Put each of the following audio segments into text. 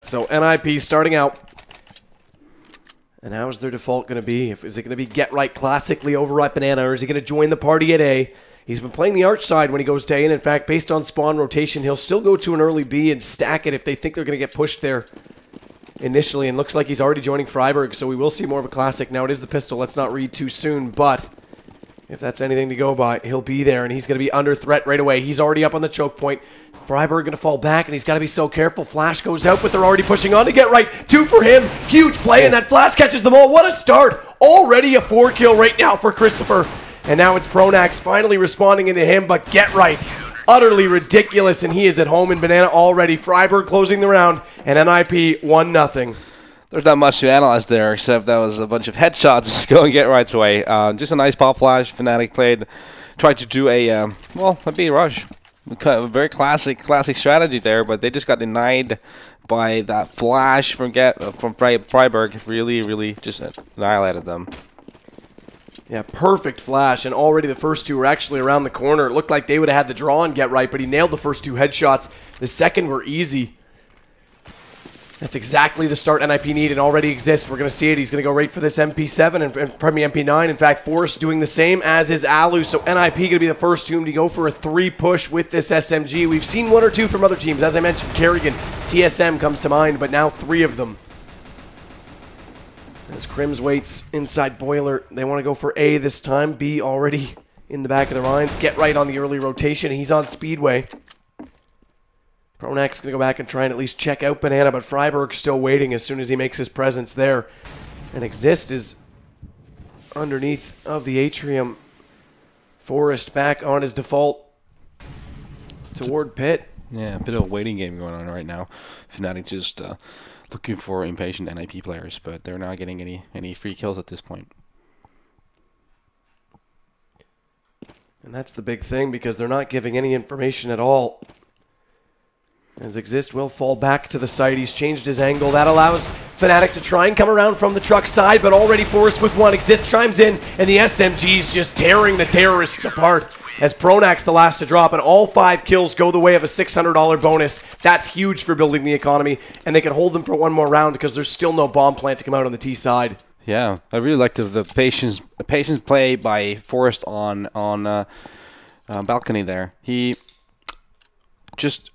So NiP starting out. And how is their default going to be? Is it going to be get right classically overripe banana, or is he going to join the party at A? He's been playing the arch side when he goes to A, and in fact, based on spawn rotation, he'll still go to an early B and stack it if they think they're going to get pushed there initially. And looks like he's already joining Freiburg, so we will see more of a classic. Now it is the pistol. Let's not read too soon, but if that's anything to go by, he'll be there, and he's going to be under threat right away. He's already up on the choke point. Freiburg going to fall back, and he's got to be so careful. Flash goes out, but they're already pushing on to get right. 2 for him. Huge play, and that Flash catches them all. What a start. Already a 4-kill right now for Christopher. And now it's Pronax finally responding into him, but get right. Utterly ridiculous, and he is at home in Banana already. Freiburg closing the round, and NiP 1-0. There's not much to analyze there, except that was a bunch of headshots going get right away. Just a nice pop flash. Fnatic tried to do a B rush. A very classic strategy there, but they just got denied by that flash from Freiburg. Really just annihilated them. Yeah, perfect flash, and already the first two were actually around the corner. It looked like they would have had the draw and get right, but he nailed the first 2 headshots. The second were easy. That's exactly the start NiP need and already exists. We're going to see it. He's going to go right for this MP7 and probably MP9. In fact, Forrest doing the same as is Alu. So NiP going to be the first team to go for a 3 push with this SMG. We've seen 1 or 2 from other teams. As I mentioned, Kerrigan, TSM comes to mind, but now 3 of them. As Crims waits inside Boiler, they want to go for A this time. B already in the back of their minds. Get right on the early rotation. He's on Speedway. Pronax going to go back and try and at least check out Banana, but Freiburg still waiting as soon as he makes his presence there. And Exist is underneath of the atrium. Forrest back on his default toward pit. Yeah, a bit of a waiting game going on right now. Fnatic just looking for impatient NiP players, but they're not getting any free kills at this point. And that's the big thing, because they're not giving any information at all. As Exist will fall back to the site. He's changed his angle. That allows Fnatic to try and come around from the truck side, but already forced with 1. Exist chimes in, and the SMG's just tearing the terrorists apart. As Pronax the last to drop, and all 5 kills go the way of a $600 bonus. That's huge for building the economy, and they can hold them for 1 more round because there's still no bomb plant to come out on the T side. Yeah, I really liked the patience play by Forrest on balcony there. He just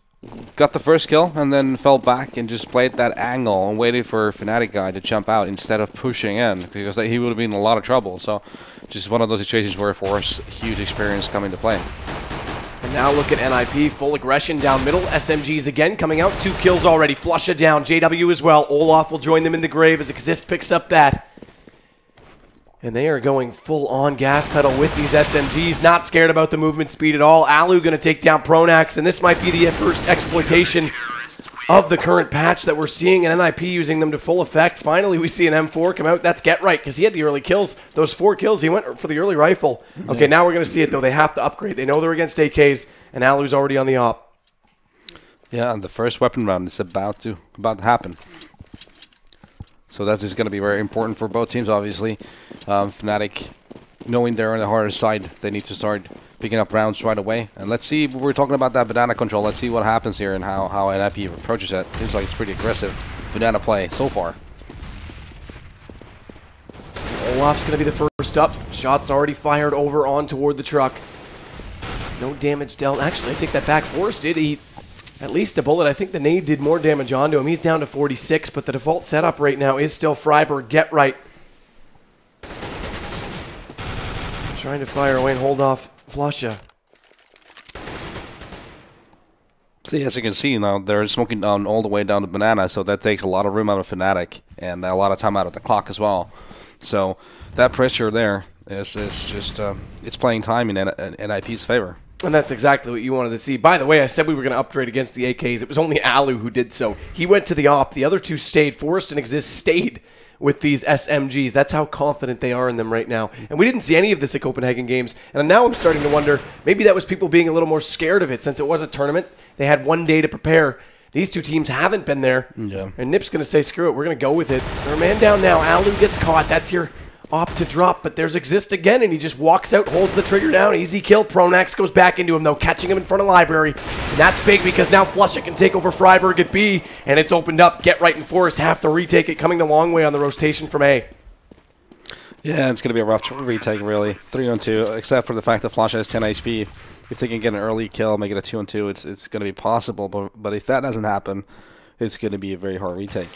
got the first kill and then fell back and just played that angle and waited for Fnatic guy to jump out instead of pushing in, because he would have been in a lot of trouble. So just one of those situations where Forrest, huge experience coming to play. And now look at NiP, full aggression down middle. SMGs again coming out, 2 kills already. Flusha down, JW as well. Olaf will join them in the grave as Exist picks up that. And they are going full on gas pedal with these SMGs, not scared about the movement speed at all. Alu going to take down Pronax, and this might be the first exploitation of the current patch that we're seeing, and NiP using them to full effect. Finally, we see an M4 come out. That's get right, because he had the early kills. Those 4 kills, he went for the early rifle. Okay, now we're going to see it, though. They have to upgrade. They know they're against AKs, and Alu's already on the op. Yeah, and the first weapon round is about to happen. So that is going to be very important for both teams, obviously. Fnatic, knowing they're on the harder side, they need to start picking up rounds right away. And let's see, we're talking about that banana control. Let's see what happens here and how NiP approaches it. Seems like it's pretty aggressive banana play so far. Olaf's going to be the first up. Shots already fired over on toward the truck. No damage dealt. Actually, I take that back. Forrest did eat at least a bullet. I think the nade did more damage onto him. He's down to 46, but the default setup right now is still Freiburg. Get right. Trying to fire away and hold off Flusha. See, as you can see now, they're smoking down all the way down to Banana, so that takes a lot of room out of Fnatic and a lot of time out of the clock as well. So that pressure there is just it's playing time in NiP's favor. And that's exactly what you wanted to see. By the way, I said we were going to upgrade against the AKs. It was only Alu who did so. He went to the op. The other 2 stayed. Forrest and Exist stayed with these SMGs. That's how confident they are in them right now. And we didn't see any of this at Copenhagen Games. And now I'm starting to wonder, maybe that was people being a little more scared of it since it was a tournament. They had 1 day to prepare. These 2 teams haven't been there. Yeah. And NiP's going to say, screw it, we're going to go with it. They're a man down now. Alu gets caught. That's your opt to drop, but there's Exist again, and he just walks out, holds the trigger down. Easy kill. Pronax goes back into him, though, catching him in front of Library. And that's big because now Flusha can take over Freiburg at B, and it's opened up. Get Right and Forest have to retake it, coming the long way on the rotation from A. Yeah, it's going to be a rough retake, really. 3-on-2, except for the fact that Flusha has 10 HP. If they can get an early kill, make it a 2-on-2, it's going to be possible. But if that doesn't happen, it's going to be a very hard retake.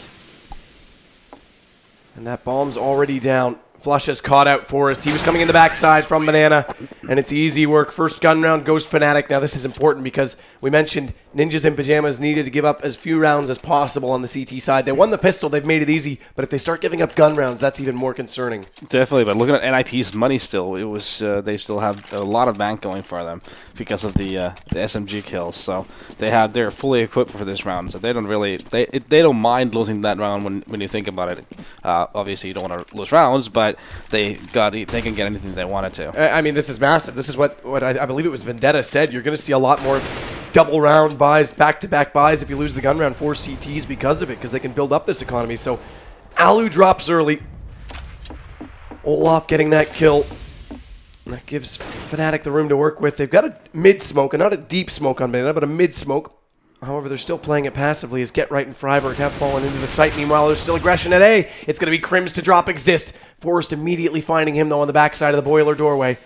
And that bomb's already down. Flusha's caught out Forest. He was coming in the backside from Banana, and it's easy work. First gun round goes Fnatic. Now this is important because we mentioned Ninjas in Pajamas needed to give up as few rounds as possible on the CT side. They won the pistol, they've made it easy, but if they start giving up gun rounds, that's even more concerning. Definitely, but looking at NiP's money still, it was they still have a lot of bank going for them because of the SMG kills. So they're fully equipped for this round. So they don't really they don't mind losing that round when you think about it. Obviously, you don't want to lose rounds, but they can get anything they wanted to. I mean, this is massive. This is what I believe it was Vendetta said. You're going to see a lot more double round buys, back-to-back buys if you lose the gun round for CTs because of it, because they can build up this economy. So Alu drops early. Olaf getting that kill. And that gives Fnatic the room to work with. They've got a mid-smoke, and not a deep smoke on Banana, but a mid-smoke. However, they're still playing it passively as Get Right and Freiburg have fallen into the site. Meanwhile, there's still aggression at A. It's going to be Crims to drop Exist. Forrest immediately finding him, though, on the backside of the boiler doorway.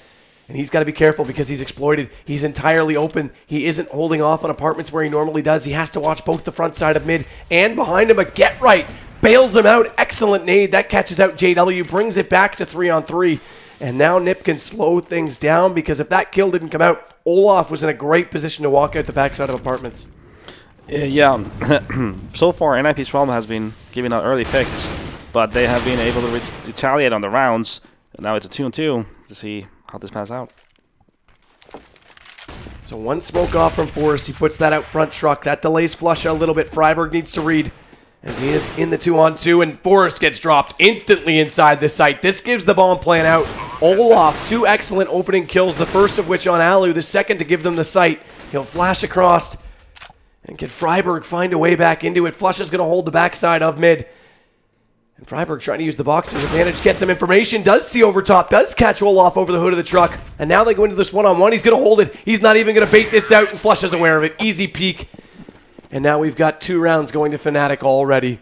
And he's got to be careful because he's exploited. He's entirely open. He isn't holding off on apartments where he normally does. He has to watch both the front side of mid and behind him. But Get Right bails him out. Excellent nade. That catches out JW, brings it back to 3-on-3. And now NiP can slow things down because if that kill didn't come out, Olaf was in a great position to walk out the backside of apartments. Yeah, so far NiP's problem has been giving out early picks, but they have been able to retaliate on the rounds. And now it's a 2-on-2 to see how this pans out. So one smoke off from Forrest. He puts that out front truck. That delays Flusha a little bit. Freiburg needs to read as he is in the 2-on-2, and Forrest gets dropped instantly inside the site. This gives the bomb plan out. Olaf, 2 excellent opening kills, the first of which on Alu, the second to give them the site. He'll flash across. And can Freiburg find a way back into it? Flusha's going to hold the backside of mid. And Freiburg trying to use the box to his advantage, get some information, does see over top, does catch Olaf over the hood of the truck. And now they go into this one-on-one. He's going to hold it. He's not even going to bait this out, and Flusha's aware of it. Easy peek. And now we've got 2 rounds going to Fnatic already.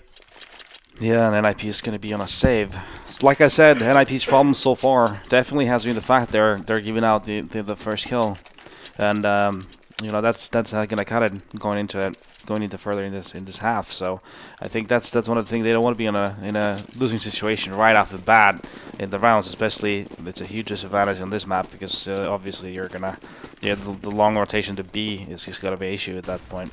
Yeah, and NiP is going to be on a save. Like I said, NiP's problem so far definitely has been the fact they're giving out the first kill. And you know, that's going to cut it going into further in this half. So I think that's one of the things. They don't want to be in a losing situation right off the bat in the rounds, especially. It's a huge disadvantage on this map because obviously you're gonna the long rotation to B is just gonna be an issue at that point.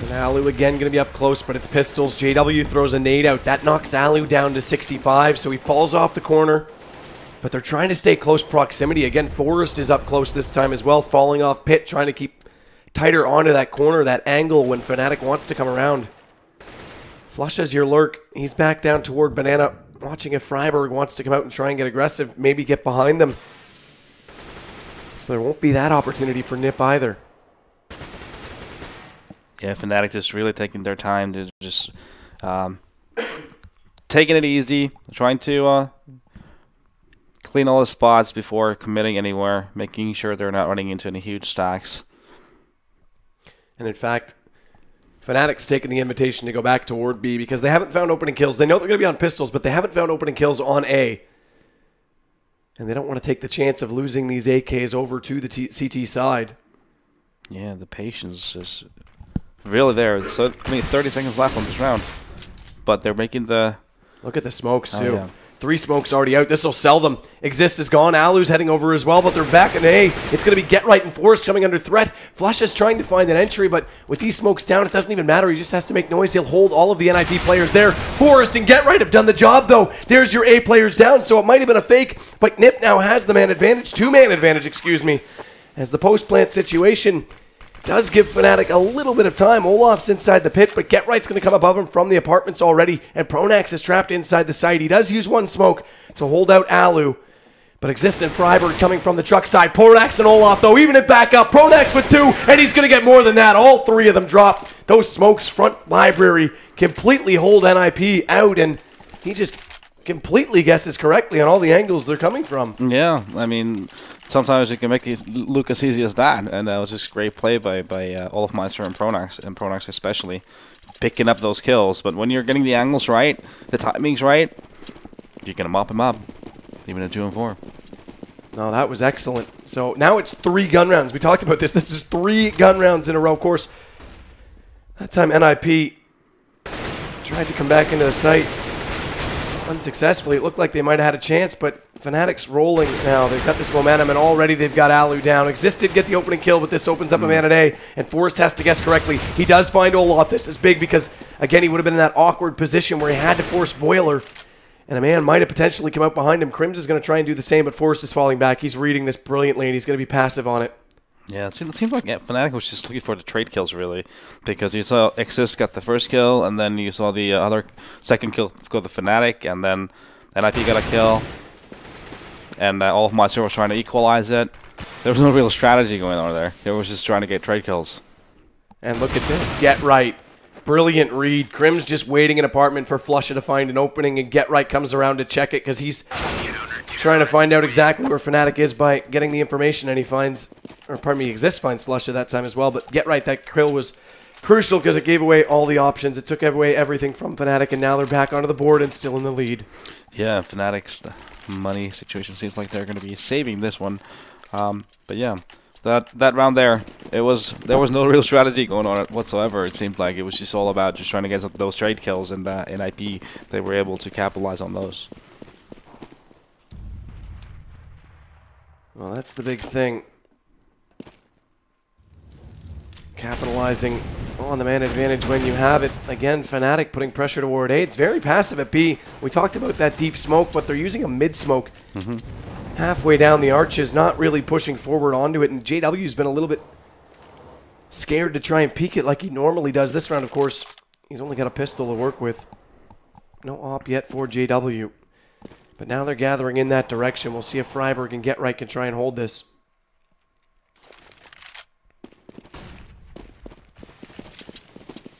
And Alu again going to be up close, but it's pistols. JW throws a nade out. That knocks Alu down to 65, so he falls off the corner. But they're trying to stay close proximity. Again, Forrest is up close this time as well, falling off pit, trying to keep tighter onto that corner, that angle when Fnatic wants to come around. Flusha's your lurk. He's back down toward Banana, watching if Freiburg wants to come out and try and get aggressive, maybe get behind them. So there won't be that opportunity for NiP either. Yeah, Fnatic just really taking their time to just taking it easy, trying to clean all the spots before committing anywhere, making sure they're not running into any huge stacks. And in fact, Fnatic's taken the invitation to go back toward B because they haven't found opening kills. They know they're going to be on pistols, but they haven't found opening kills on A. And they don't want to take the chance of losing these AKs over to the CT side. Yeah, the patience is really there. So, I mean, 30 seconds left on this round. But they're making the... Look at the smokes, too. Oh, yeah. 3 smokes already out. This will sell them. Exist is gone. Alu's heading over as well, but they're back in A. It's going to be Get Right and Forrest coming under threat. Flusha's trying to find an entry, but with these smokes down, it doesn't even matter. He just has to make noise. He'll hold all of the NiP players there. Forrest and Get Right have done the job, though. There's your A players down, so it might have been a fake, but NiP now has the man advantage. 2-man advantage, excuse me. As the post-plant situation does give Fnatic a little bit of time. Olaf's inside the pit, but Get Right's going to come above him from the apartments already, and Pronax is trapped inside the site. He does use 1 smoke to hold out Alu, but Exist and Freiburg coming from the truck side. Pronax and Olaf, though, even it back up. Pronax with 2, and he's going to get more than that. All 3 of them drop. Those smokes front library completely hold NiP out, and he just completely guesses correctly on all the angles they're coming from. Yeah, I mean, sometimes you can make it look as easy as that, and that was just great play by Olafmeister and Pronax especially, picking up those kills. But when you're getting the angles right, the timing's right, you're going to mop him up, even at 2 and 4. No, that was excellent. So now it's 3 gun rounds. We talked about this. This is 3 gun rounds in a row. Of course, that time NiP tried to come back into the site unsuccessfully. It looked like they might have had a chance, but Fnatic's rolling now. They've got this momentum, and already they've got Alu down. Exist did get the opening kill, but this opens up a man at A, and Forrest has to guess correctly. He does find Olaf. This is big because, again, he would have been in that awkward position where he had to force Boiler, and a man might have potentially come out behind him. Crims is going to try and do the same, but Forrest is falling back. He's reading this brilliantly, and he's going to be passive on it. Yeah, it seems like Fnatic was just looking for the trade kills, really, because you saw Exist got the first kill, and then you saw the other second kill go to Fnatic, and then NiP got a kill, and Olafmeister was trying to equalize it. There was no real strategy going on there. They was just trying to get trade kills. And look at this. Get Right. Brilliant read. Crims just waiting in apartment for Flusha to find an opening, and Get Right comes around to check it because he's trying to find out exactly where Fnatic is by getting the information, and he finds, or pardon me, Exist finds Flusha that time as well. But Get Right, that kill was crucial because it gave away all the options. It took away everything from Fnatic, and now they're back onto the board and still in the lead. Yeah, Fnatic's money situation seems like they're going to be saving this one. But yeah, that round there, there was no real strategy going on whatsoever. It seemed like it was just all about just trying to get those trade kills, and NiP, they were able to capitalize on those. Well, that's the big thing. Capitalizing on the man advantage when you have it. Again, Fnatic putting pressure toward A. It's very passive at B. We talked about that deep smoke, but they're using a mid-smoke. Halfway down the arches, not really pushing forward onto it, and JW's been a little bit scared to try and peek it like he normally does. This round, of course, he's only got a pistol to work with. No op yet for JW. But now they're gathering in that direction. We'll see if Freiburg and Get Right can try and hold this.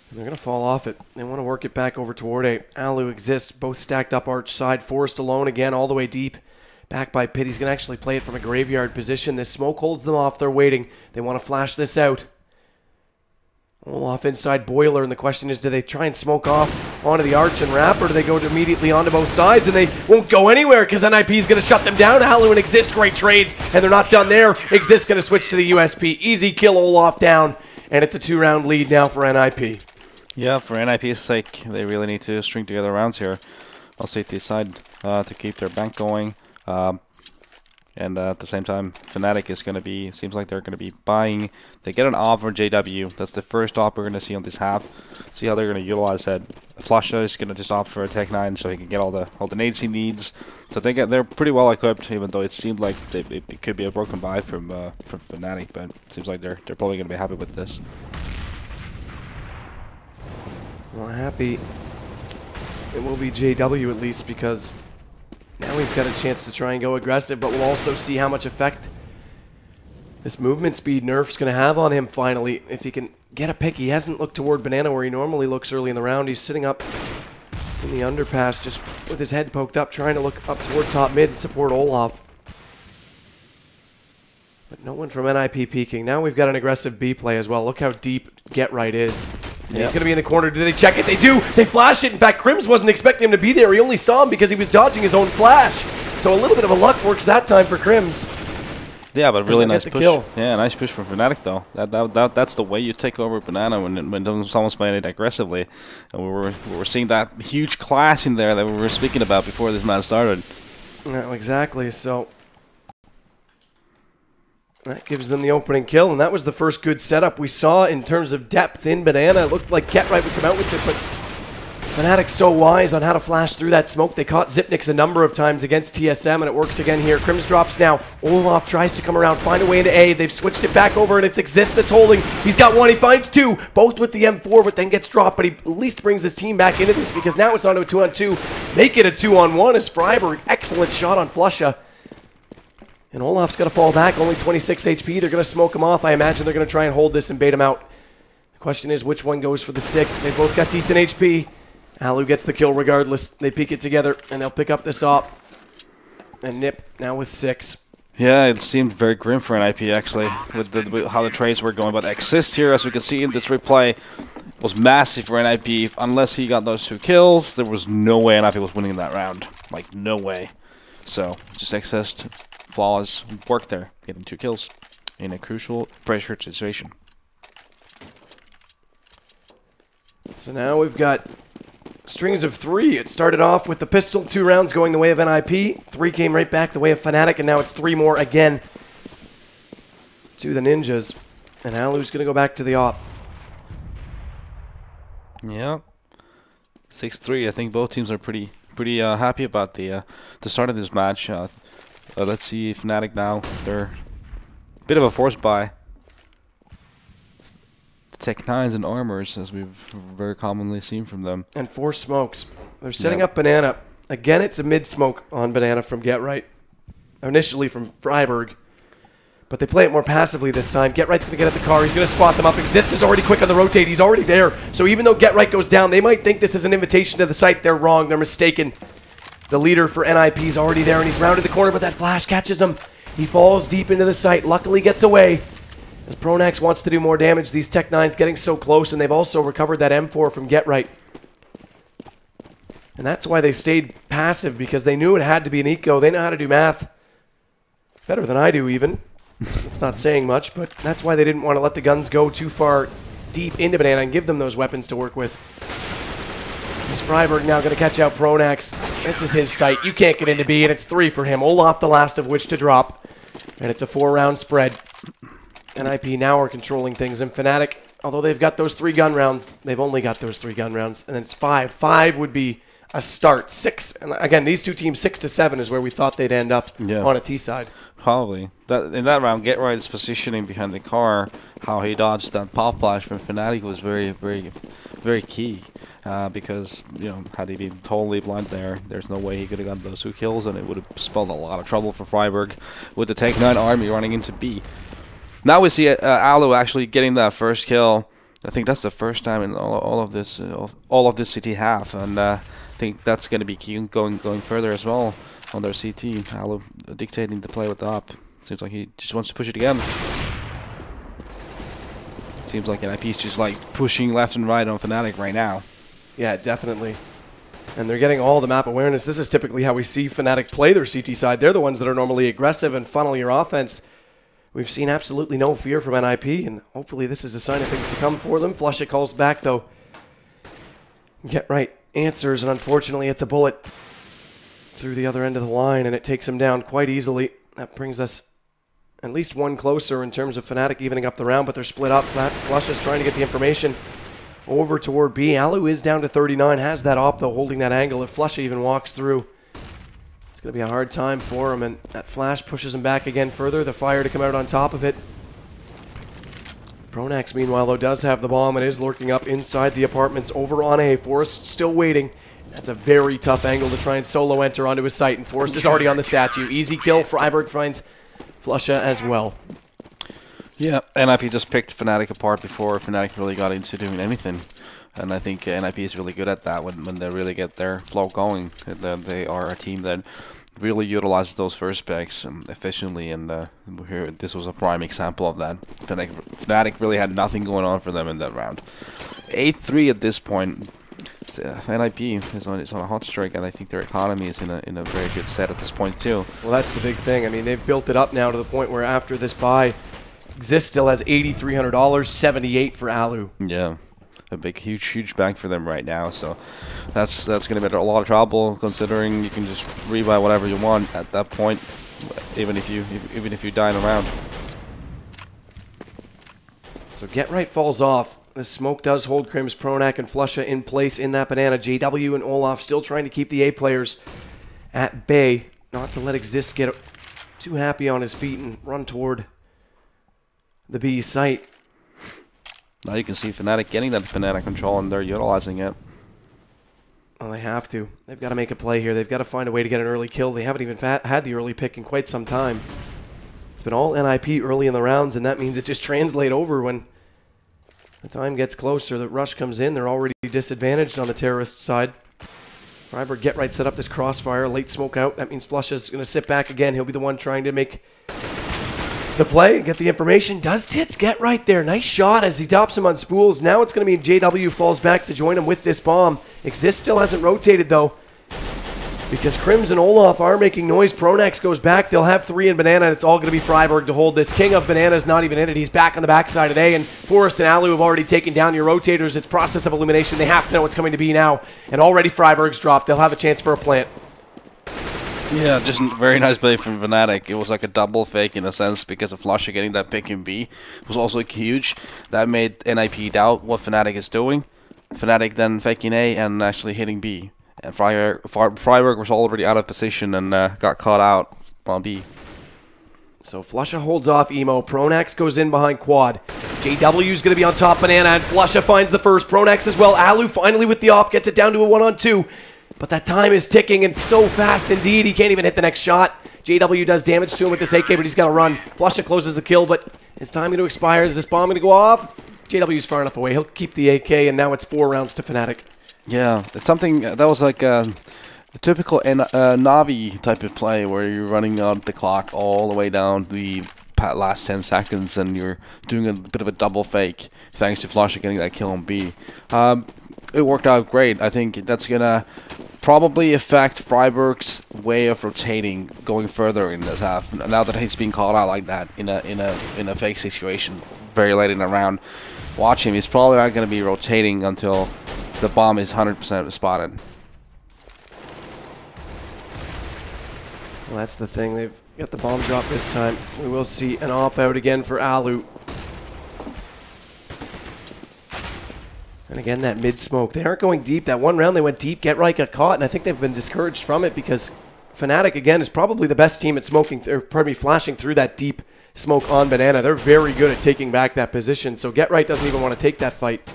And they're going to fall off it. They want to work it back over toward A. Alu Exists, both stacked up arch side. Forrest alone again, all the way deep. Back by Pit. He's going to actually play it from a graveyard position. This smoke holds them off. They're waiting. They want to flash this out. Olaf inside Boiler, and the question is, do they try and smoke off onto the arch and wrap, or do they go immediately onto both sides? And they won't go anywhere because NiP is going to shut them down. Alu and Exist, great trades, and they're not done there. Exist going to switch to the USP. Easy kill Olaf down, and it's a 2-round lead now for NiP. Yeah, for NiP's sake, they really need to string together rounds here. I'll safety side to keep their bank going. And at the same time, Fnatic is going to be, seems like they're going to be buying. They get an op for JW. That's the first op we're going to see on this half. See how they're going to utilize that. Flusha is going to just opt for a Tech 9 so he can get all the nades he needs. So they're pretty well equipped, even though it seemed like it could be a broken buy from Fnatic. But it seems like they're probably going to be happy with this. Well, happy it will be JW at least, because now he's got a chance to try and go aggressive, but we'll also see how much effect this movement speed nerf's going to have on him finally. If he can get a pick, he hasn't looked toward Banana where he normally looks early in the round. He's sitting up in the underpass just with his head poked up, trying to look up toward top mid and support Olaf. But no one from NiP peeking. Now we've got an aggressive B play as well. Look how deep Get Right is. And he's going to be in the corner. Do they check it? They do. They flash it. In fact, Crims wasn't expecting him to be there. He only saw him because he was dodging his own flash. So a little bit of a luck works that time for Crims. Yeah, but really nice push. Kill. Yeah, nice push from Fnatic though. That's the way you take over Banana when someone's playing it aggressively. And we were seeing that huge clash in there that we were speaking about before this match started. No, exactly. So that gives them the opening kill, and that was the first good setup we saw in terms of depth in Banana. It looked like Get Right would come out with it, but Fnatic's so wise on how to flash through that smoke. They caught Zipnix a number of times against TSM, and it works again here. Crims drops now. Olaf tries to come around, find a way into A. They've switched it back over, and it's Exist that's holding. He's got one. He finds two, both with the M4, but then gets dropped. But he at least brings his team back into this, because now it's onto a 2-on-2. Make it a 2-on-1 as Freiburg. Excellent shot on Flusha. And Olaf's got to fall back, only 26 HP. They're going to smoke him off. I imagine they're going to try and hold this and bait him out. The question is, which one goes for the stick? They both got decent HP. Alu gets the kill regardless. They peek it together, and they'll pick up this op. And NiP now with 6. Yeah, it seemed very grim for NiP actually, with how the trades were going. But Exist here, as we can see in this replay, was massive for NiP. Unless he got those 2 kills, there was no way NiP was winning that round. Like, no way. So, just Exist, flawless work there, getting 2 kills in a crucial pressure situation. So now we've got strings of 3. It started off with the pistol, 2 rounds going the way of NiP. 3 came right back the way of Fnatic, and now it's 3 more again to the Ninjas. And Alu's going to go back to the op. Yeah, 6-3. I think both teams are pretty happy about the start of this match. Let's see if Fnatic now, they're a bit of a force buy. Tech 9s and armors, as we've very commonly seen from them. And 4 smokes. They're setting up Banana. Again, it's a mid-smoke on Banana from Get Right. Initially from Freiburg. But they play it more passively this time. Get Right's going to get at the car. He's going to spot them up. Exist is already quick on the rotate. He's already there. So even though Get Right goes down, they might think this is an invitation to the site. They're wrong. They're mistaken. The leader for NiP is already there, and he's rounded the corner, but that flash catches him. He falls deep into the site. Luckily gets away. As Pronax wants to do more damage, these Tech 9s getting so close, and they've also recovered that M4 from Get Right. And that's why they stayed passive, because they knew it had to be an eco. They know how to do math. Better than I do, even. It's not saying much, but that's why they didn't want to let the guns go too far deep into Banana and give them those weapons to work with. Is Freiburg now going to catch out Pronax? This is his site. You can't get into B, and it's 3 for him. Olaf, the last of which to drop. And it's a 4-round spread. NiP now are controlling things, and Fnatic, although they've got those 3 gun rounds, they've only got those 3 gun rounds, and then it's 5. 5 would be a start. 6, and again, these 2 teams, 6 to 7 is where we thought they'd end up on a T side. Probably. In that round, Get Right's positioning behind the car, how he dodged that pop flash from Fnatic was very, very, very key. Because, you know, had he been totally blind there, there's no way he could have gotten those 2 kills, and it would have spelled a lot of trouble for Freiburg with the Tech 9 army running into B. Now we see Alu actually getting that first kill. I think that's the first time in all of this CT half, and I think that's going to be key going further as well on their CT. Alu dictating the play with the op. Seems like he just wants to push it again. Seems like NiP's just like pushing left and right on Fnatic right now. Yeah, definitely. And they're getting all the map awareness. This is typically how we see Fnatic play their CT side. They're the ones that are normally aggressive and funnel your offense. We've seen absolutely no fear from NiP, and hopefully this is a sign of things to come for them. Flush it calls back, though. Get Right answers, and unfortunately it's a bullet through the other end of the line, and it takes him down quite easily. That brings us at least 1 closer in terms of Fnatic evening up the round, but they're split up. Flush is trying to get the information over toward B. Alu is down to 39, has that op, though, holding that angle. If Flush even walks through, it's going to be a hard time for him, and that flash pushes him back again further. The fire to come out on top of it. Pronax, meanwhile, though, does have the bomb and is lurking up inside the apartments over on A. Forrest still waiting. That's a very tough angle to try and solo enter onto his site, and Forrest is already on the statue. Easy kill. Freiburg finds Flusha as well. Yeah, NiP just picked Fnatic apart before Fnatic really got into doing anything. And I think NiP is really good at that when they really get their flow going. They are a team that really utilizes those first specs efficiently, and here, this was a prime example of that. Fnatic really had nothing going on for them in that round. 8-3 at this point. NiP is on a hot streak, and I think their economy is in a very good set at this point too. Well, that's the big thing. I mean, they've built it up now to the point where after this buy, Exist still has $8,300, $78 for Alu. Yeah. A big, huge bank for them right now, so that's going to be a lot of trouble, considering you can just rebuy whatever you want at that point, even if you die in a round. So Get Right falls off. The smoke does hold Crims, Pronac, and Flusha in place in that banana. JW and Olaf still trying to keep the A players at bay, not to let Exist get too happy on his feet and run toward the B site. Now you can see Fnatic getting that banana control, and they're utilizing it. Well, they have to. They've got to make a play here. They've got to find a way to get an early kill. They haven't even had the early pick in quite some time. It's been all NiP early in the rounds, and that means it just translates over when The time gets closer. The rush comes in. They're already disadvantaged on the terrorist side. Freiburg get right set up this crossfire. Late smoke out. That means Flusha's going to sit back again. He'll be the one trying to make the play, get the information. Does Tits get right there? Nice shot as he tops him on spools. Now it's going to be JW falls back to join him with this bomb. Exist still hasn't rotated though, because Crims and Olaf are making noise. Pronax goes back. They'll have 3 in Banana. It's all going to be Freiburg to hold this. King of Banana is not even in it. He's back on the backside today, and Forrest and Alu have already taken down your rotators. It's process of elimination. They have to know what's coming to be now, and already Freiburg's dropped. They'll have a chance for a plant. Yeah, just a very nice play from Fnatic. It was like a double fake in a sense because of Flusha getting that pick in B. It was also huge. That made NiP doubt what Fnatic is doing. Fnatic then faking A and actually hitting B. And Freiburg was already out of position and got caught out on B. So Flusha holds off Emo. Pronax goes in behind Quad. JW's going to be on top Banana, and Flusha finds the first. Pronax as well. Alu finally with the op gets it down to a 1-on-2. But that time is ticking, and so fast indeed, he can't even hit the next shot. JW does damage to him with this AK, but he's got to run. Flusha closes the kill, but his time going to expire. Is this bomb going to go off? JW's far enough away. He'll keep the AK, and now it's 4 rounds to Fnatic. Yeah, it's something that was like a typical Navi type of play where you're running out the clock all the way down the last 10 seconds, and you're doing a bit of a double fake thanks to Flusha getting that kill on B. It worked out great. I think that's gonna probably affect Freiburg's way of rotating going further in this half. Now that he's being called out like that in a fake situation very late in the round, watch him. He's probably not gonna be rotating until the bomb is 100% spotted. Well, that's the thing. They've got the bomb drop this time. We will see an op out again for Alu. And again, that mid-smoke. They aren't going deep. That one round they went deep, Get Right got caught, and I think they've been discouraged from it because Fnatic, again, is probably the best team at flashing through that deep smoke on Banana. They're very good at taking back that position, so Get Right doesn't even want to take that fight.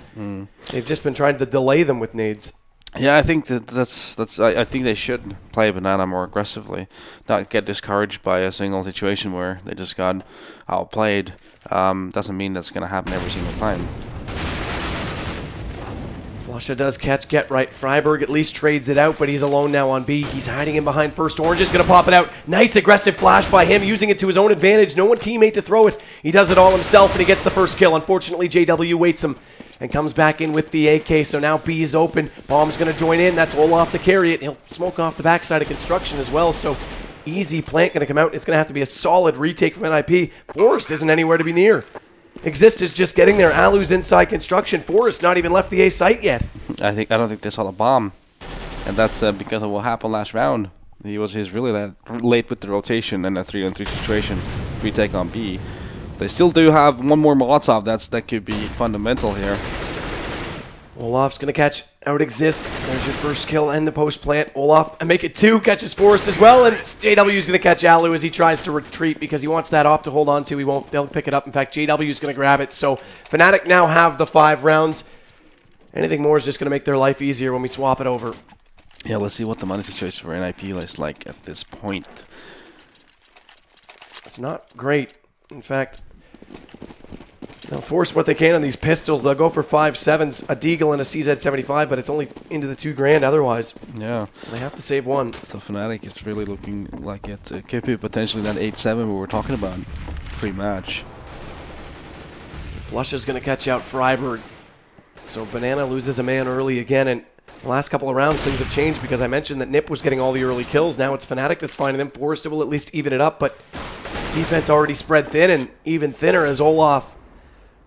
They've just been trying to delay them with nades. Yeah, I think I think they should play Banana more aggressively, not get discouraged by a single situation where they just got outplayed. Doesn't mean that's going to happen every single time. Flusha does catch Get Right. Freiburg at least trades it out, but he's alone now on B. He's hiding in behind first. Orange is going to pop it out. Nice aggressive flash by him, using it to his own advantage. No one teammate to throw it. He does it all himself, and he gets the first kill. Unfortunately, JW waits him and comes back in with the AK, so now B is open. Bomb's going to join in. That's Olaf to carry it. He'll smoke off the backside of construction as well, so easy plant going to come out. It's going to have to be a solid retake from NiP. Forrest isn't anywhere to be near. Exist is just getting there. Alu's inside construction. Forrest not even left the A site yet. I don't think they saw the bomb, and that's because of what happened last round. He's really that late with the rotation and a 3-on-3 situation. Retake on B. They still do have one more Molotov. That could be fundamental here. Olaf's going to catch out Exist. There's your first kill and the post plant. Olaf, and make it 2, catches Forrest as well, and JW's going to catch Alu as he tries to retreat because he wants that op to hold on to. He won't. They'll pick it up. In fact, JW's going to grab it. So Fnatic now have the 5 rounds. Anything more is just going to make their life easier when we swap it over. Yeah, let's see what the money situation for NiP is like at this point. It's not great. In fact, they'll force what they can on these pistols. They'll go for 5.7s, a Deagle and a CZ75, but it's only into the $2,000 otherwise. Yeah. So they have to save one. So Fnatic is really looking like it could be potentially that 8-7 we were talking about pre-match. Flusha's going to catch out Freiburg. So Banana loses a man early again, and the last couple of rounds things have changed because I mentioned that NiP was getting all the early kills. Now it's Fnatic that's finding them. Forrest will at least even it up, but defense already spread thin and even thinner as Olaf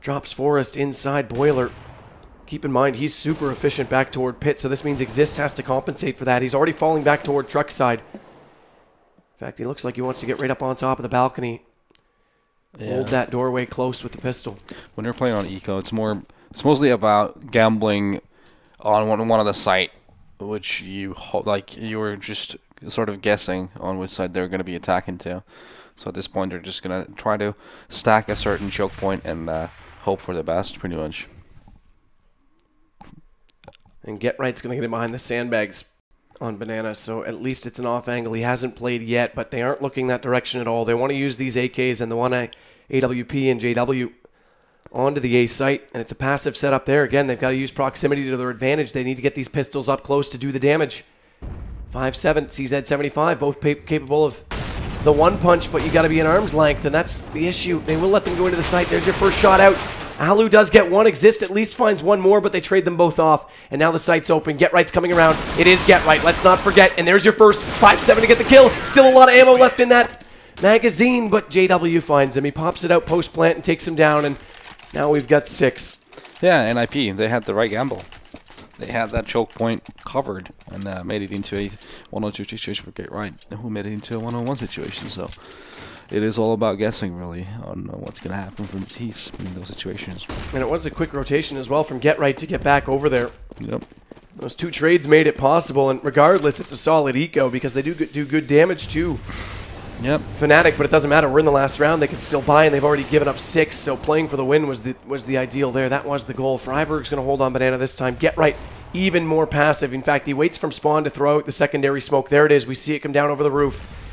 drops Forrest inside Boiler. Keep in mind, he's super efficient back toward pit, so this means Exist has to compensate for that. He's already falling back toward truck side. In fact, he looks like he wants to get right up on top of the balcony. Yeah. Hold that doorway close with the pistol. When you're playing on Eco, it's mostly about gambling on one of the site, which you were just sort of guessing on which side they're going to be attacking to. So at this point, they're just going to try to stack a certain choke point and hope for the best, pretty much. And Get Right's going to get in behind the sandbags on Banana, so at least it's an off angle. He hasn't played yet, but they aren't looking that direction at all. They want to use these AKs and the one AWP and JW onto the A site, and it's a passive setup there. Again, they've got to use proximity to their advantage. They need to get these pistols up close to do the damage. 5-7, CZ75, both capable of the one punch, but you got to be in arm's length, and that's the issue. They will let them go into the site. There's your first shot out. Alu does get one. Exist at least finds one more, but they trade them both off. And now the site's open. Get Right's coming around. It is Get Right. Let's not forget. And there's your first 5-7 to get the kill. Still a lot of ammo left in that magazine, but JW finds him. He pops it out post-plant and takes him down, and now we've got 6. Yeah, NiP, they had the right gamble. They had that choke point covered and made it into a 1-on-2 situation for Get Right, who made it into a 1-on-1 situation. So it is all about guessing, really, on what's going to happen from Matisse in those situations. And it was a quick rotation as well from Get Right to get back over there. Yep. Those 2 trades made it possible, and regardless, it's a solid eco because they do good damage too. Yep. Fnatic, but it doesn't matter. We're in the last round. They can still buy, and they've already given up 6, so playing for the win was the ideal there. That was the goal. Freiburg's going to hold on Banana this time. Get Right, even more passive. In fact, he waits from spawn to throw out the secondary smoke. There it is. We see it come down over the roof.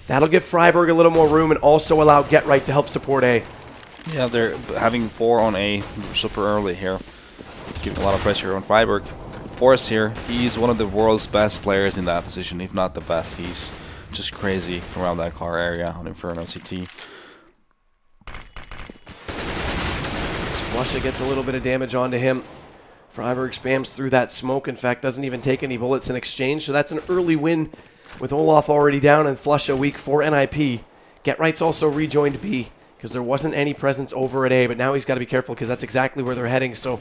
That'll give Freiburg a little more room and also allow Get Right to help support A. Yeah, they're having 4 on A super early here. Giving a lot of pressure on Freiburg. Forrest here, he's one of the world's best players in that position, if not the best. He's just crazy around that car area on Inferno CT. Flusha gets a little bit of damage onto him. Freiburg spams through that smoke. In fact, doesn't even take any bullets in exchange. So that's an early win with Olaf already down and Flusha weak for NiP. Get Right's also rejoined B because there wasn't any presence over at A, but now he's got to be careful because that's exactly where they're heading. So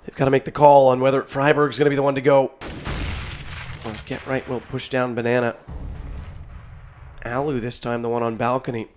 they've got to make the call on whether Freiburg's going to be the one to go. Well, if Get Right will push down Banana. Alu this time, the one on balcony.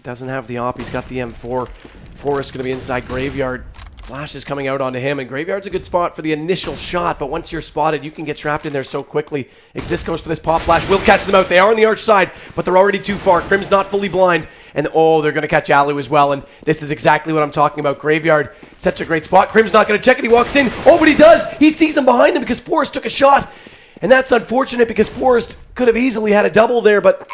Doesn't have the op. He's got the M4. Forrest going to be inside Graveyard. Flash is coming out onto him, and Graveyard's a good spot for the initial shot, but once you're spotted, you can get trapped in there so quickly. Exist goes for this pop flash. Will catch them out. They are on the arch side, but they're already too far. Crim's not fully blind, and oh, they're going to catch Alu as well, and this is exactly what I'm talking about. Graveyard, such a great spot. Crim's not going to check it. He walks in. Oh, but he does. He sees him behind him because Forrest took a shot, and that's unfortunate because Forrest could have easily had a double there, but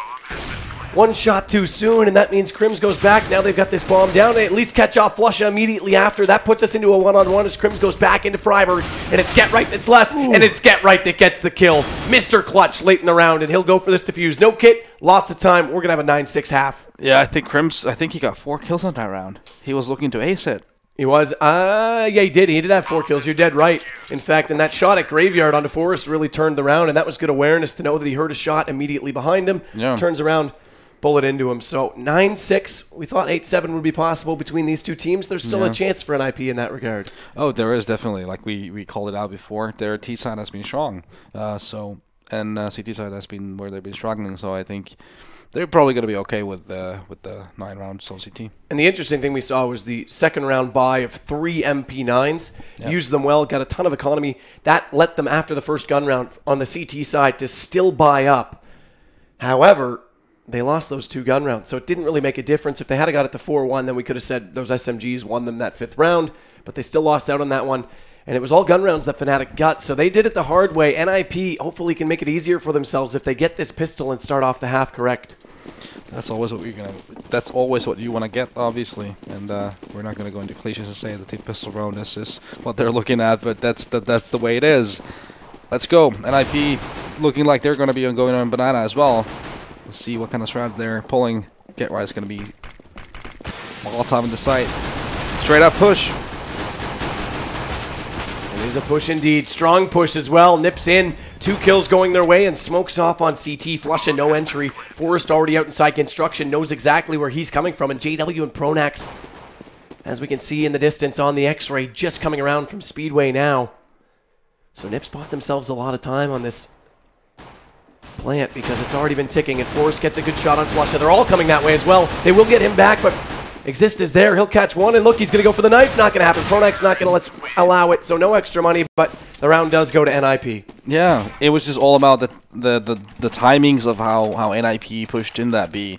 one shot too soon, and that means Crims goes back. Now they've got this bomb down. They at least catch off Flusha immediately after. That puts us into a one-on-one as Crims goes back into Freiburg, and it's Get Right that's left, and it's Get Right that gets the kill. Mr. Clutch late in the round, and he'll go for this defuse. No kit, lots of time. We're going to have a 9-6 half. Yeah, I think Crims, he got 4 kills on that round. He was looking to ace it. He was, yeah, he did. He did have 4 kills. You're dead right. In fact, and that shot at Graveyard onto Forrest really turned the round, and that was good awareness to know that he heard a shot immediately behind him. Yeah. Turns around, bullet into him. So 9-6. We thought 8-7 would be possible between these two teams. There's still a chance for NiP in that regard. Oh, there is definitely. Like we called it out before. Their T side has been strong. And CT side has been where they've been struggling. So I think they're probably going to be okay with the 9 rounds on CT. And the interesting thing we saw was the second round buy of 3 MP9s. Yep. Used them well, got a ton of economy. That let them, after the first gun round on the CT side, to still buy up. However, they lost those 2 gun rounds, so it didn't really make a difference. If they had got it to 4-1, then we could have said those SMGs won them that 5th round, but they still lost out on that one. And it was all gun rounds that Fnatic got, so they did it the hard way. NiP hopefully can make it easier for themselves if they get this pistol and start off the half correct. That's always what That's always what you want to get, obviously. And we're not going to go into cliches and say that the pistol round is just what they're looking at, but that's the way it is. Let's go. NiP looking like they're going to be going on Banana as well. Let's see what kind of strat they're pulling. Get Right is going to be all time in the site. Straight up push. It is a push indeed. Strong push as well. Nips in. 2 kills going their way and smokes off on CT. Flusha, no entry. Forrest already out inside construction. Knows exactly where he's coming from. And JW and Pronax, as we can see in the distance on the X-ray, just coming around from Speedway now. So Nips bought themselves a lot of time on this plant because it's already been ticking, and Forrest gets a good shot on Flusha. They're all coming that way as well. They will get him back, but Exist is there. He'll catch one, and look, he's going to go for the knife. Not going to happen. Pronax not going to allow it, so no extra money, but the round does go to NiP. Yeah, it was just all about the timings of how NiP pushed in that B.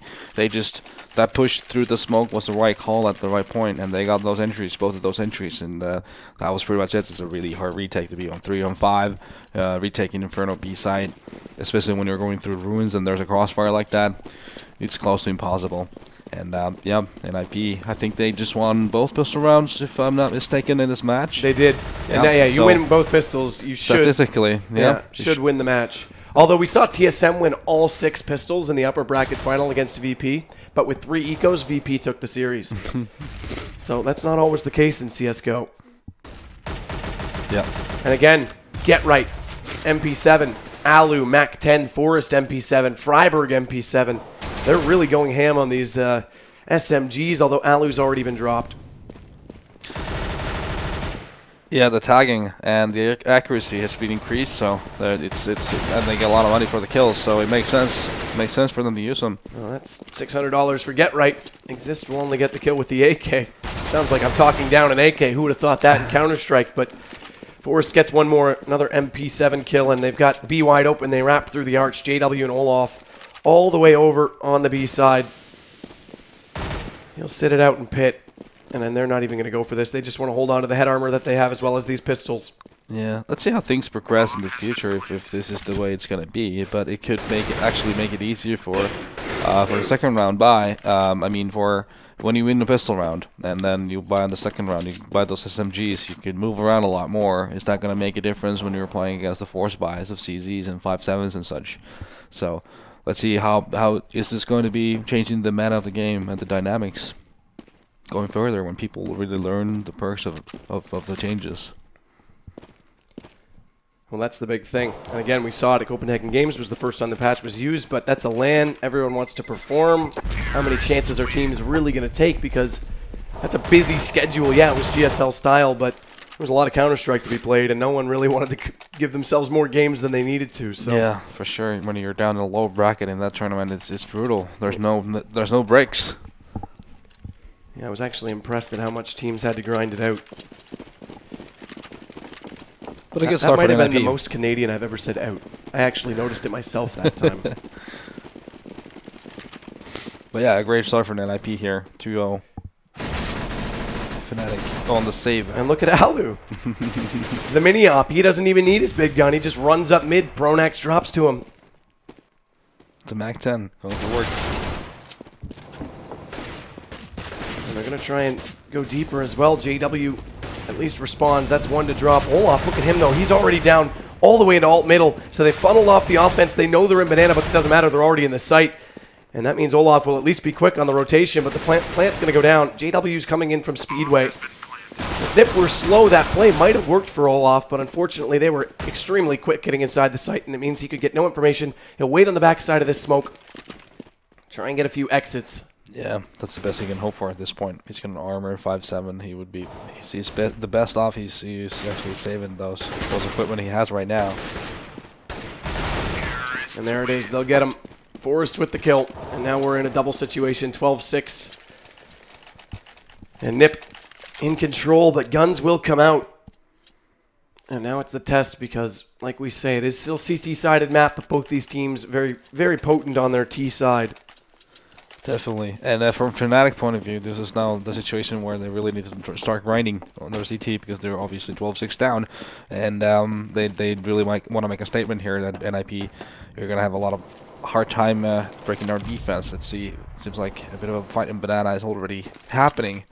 That push through the smoke was the right call at the right point, and they got those entries, both of those entries, and that was pretty much it. It's a really hard retake to be on 3-on-5, retaking Inferno B side, especially when you're going through ruins and there's a crossfire like that. It's close to impossible. And yeah, NiP, I think they just won both pistol rounds, if I'm not mistaken, in this match. They did. And yeah, you win both pistols, you should. Statistically, should win the match. Although we saw TSM win all 6 pistols in the upper bracket final against VP, but with 3 ecos, VP took the series. So that's not always the case in CSGO. Yeah. And again, Get Right, MP7, Alu, Mac 10, Forest MP7, Freiburg MP7. They're really going ham on these SMGs, although Alu's already been dropped. Yeah, the tagging and the accuracy has been increased, so and they get a lot of money for the kills, so it makes sense. It makes sense for them to use them. Well, that's $600 for Get Right. Exist will only get the kill with the AK. Sounds like I'm talking down an AK. Who would have thought that in Counter-Strike? But Forrest gets one more, another MP7 kill, and they've got B wide open. They wrap through the arch. JW and Olaf all the way over on the B side. He'll sit it out in pit. And then they're not even going to go for this. They just want to hold on to the head armor that they have as well as these pistols. Yeah, let's see how things progress in the future if this is the way it's going to be. But it could actually make it easier for the second round buy. I mean, for when you win the pistol round and then you buy on the second round, you buy those SMGs, you can move around a lot more. Is that going to make a difference when you're playing against the force buys of CZs and 5.7s and such? So let's see how is this going to be changing the meta of the game and the dynamics going further when people really learn the perks of the changes. Well, that's the big thing. And again, we saw it at Copenhagen Games was the first time the patch was used, but that's a LAN. Everyone wants to perform. How many chances are teams really going to take? Because that's a busy schedule. Yeah, it was GSL style, but there was a lot of Counter-Strike to be played, and no one really wanted to give themselves more games than they needed to. So yeah, for sure. When you're down in a low bracket in that tournament, it's brutal. There's no breaks. Yeah, I was actually impressed at how much teams had to grind it out. But a good that start might for have been NiP. the most Canadian I've ever said out. I actually noticed it myself that time. But yeah, a great start for NiP here. 2-0. Fnatic on the save. And look at Alu. The mini-op. He doesn't even need his big gun. He just runs up mid. Pronax drops to him. It's a Mac 10. Going to work. And they're going to try and go deeper as well. JW at least responds. That's one to drop. Olaf, look at him though. He's already down all the way into alt middle. So they funnel off the offense. They know they're in banana, but it doesn't matter. They're already in the site. And that means Olaf will at least be quick on the rotation, but the plant's going to go down. JW's coming in from Speedway. If NiP were slow, that play might have worked for Olaf, but unfortunately they were extremely quick getting inside the site, and it means he could get no information. He'll wait on the backside of this smoke. Try and get a few exits. Yeah, that's the best he can hope for at this point. He's got an armor 5.7. He would be the best off. He's actually saving those equipment he has right now. And there it is. They'll get him. Forrest with the kill. And now we're in a double situation. 12-6. And NiP in control, but guns will come out. And now it's the test because, like we say, it is still CT-sided map, but both these teams very, very potent on their T side. Definitely. And from Fnatic point of view, this is now the situation where they really need to start grinding on their CT because they're obviously 12-6 down. And they really want to make a statement here that NiP, you're going to have a lot of hard time breaking our defense. Let's see. It seems like a bit of a fight in banana is already happening.